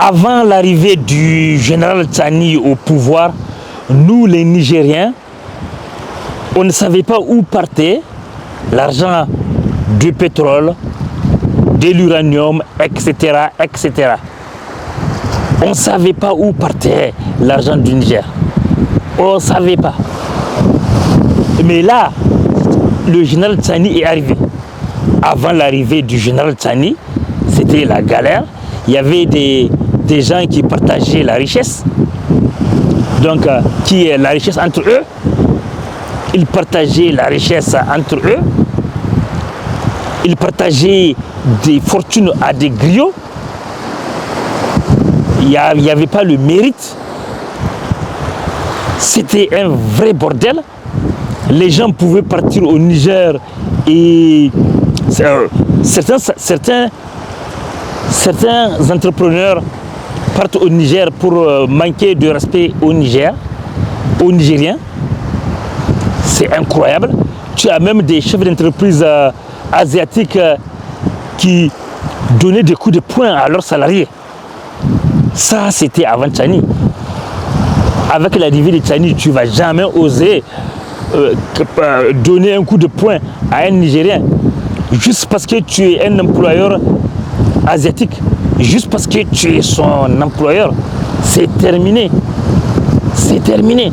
Avant l'arrivée du général Tchani au pouvoir, nous les Nigériens, on ne savait pas où partait l'argent du pétrole, de l'uranium, etc., etc. On ne savait pas où partait l'argent du Niger. On ne savait pas. Mais là, le général Tchani est arrivé. Avant l'arrivée du général Tchani, c'était la galère. Il y avait des gens qui partageaient la richesse. Donc, qui est la richesse entre eux. Ils partageaient la richesse entre eux. Ils partageaient des fortunes à des griots. Il n'y avait pas le mérite. C'était un vrai bordel. Les gens pouvaient partir au Niger et certains entrepreneurs partent au Niger pour manquer de respect au Niger, aux Nigériens. C'est incroyable. Tu as même des chefs d'entreprise asiatiques qui donnaient des coups de poing à leurs salariés. Ça, c'était avant Tchani. Avec l'arrivée de Tchani, tu ne vas jamais oser donner un coup de poing à un Nigérien juste parce que tu es un employeur asiatique, juste parce que tu es son employeur. C'est terminé. C'est terminé.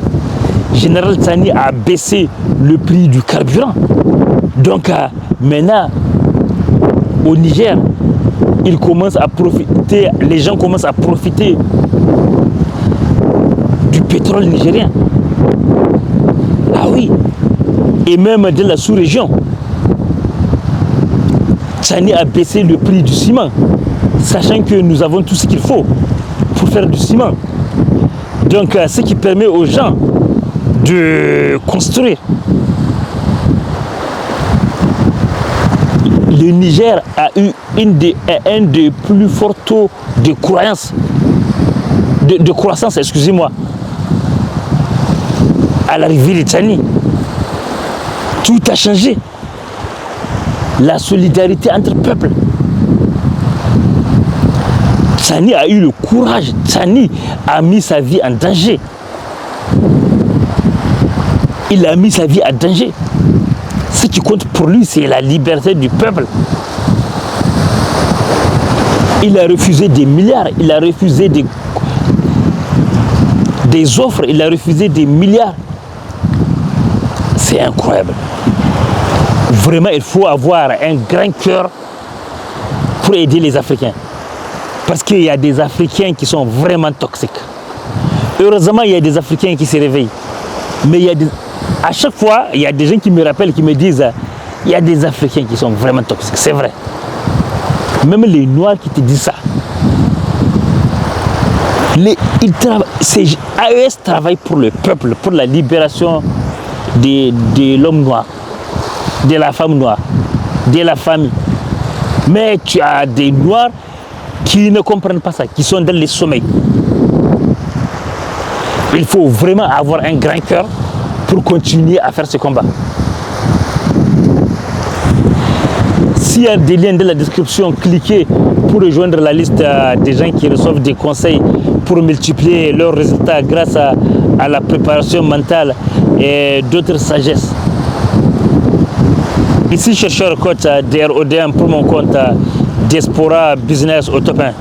Général Tchani a baissé le prix du carburant. Donc maintenant, au Niger, il commence à profiter, les gens commencent à profiter du pétrole nigérien. Ah oui, et même de la sous-région. Tchani a baissé le prix du ciment, sachant que nous avons tout ce qu'il faut pour faire du ciment. Donc, ce qui permet aux gens de construire. Le Niger a eu un des plus forts taux de croissance, excusez-moi, à l'arrivée de Tchani. Tout a changé. La solidarité entre peuples. Tchani a eu le courage. Tchani a mis sa vie en danger. Il a mis sa vie en danger. Ce qui compte pour lui, c'est la liberté du peuple. Il a refusé des milliards, il a refusé des offres, il a refusé des milliards. C'est incroyable. Vraiment, il faut avoir un grand cœur pour aider les Africains. Parce qu'il y a des Africains qui sont vraiment toxiques. Heureusement, il y a des Africains qui se réveillent. Mais à chaque fois, il y a des gens qui me rappellent, qui me disent il y a des Africains qui sont vraiment toxiques. C'est vrai. Même les Noirs qui te disent ça. AES travaille pour le peuple, pour la libération de l'homme noir, de la femme noire, de la famille. Mais tu as des Noirs qui ne comprennent pas ça, qui sont dans les sommeils. Il faut vraiment avoir un grand cœur pour continuer à faire ce combat. S'il y a des liens dans la description, cliquez pour rejoindre la liste des gens qui reçoivent des conseils pour multiplier leurs résultats grâce à la préparation mentale et d'autres sagesses. Ici, chercheur coach DRODM pour mon compte Diaspora Business au top 1.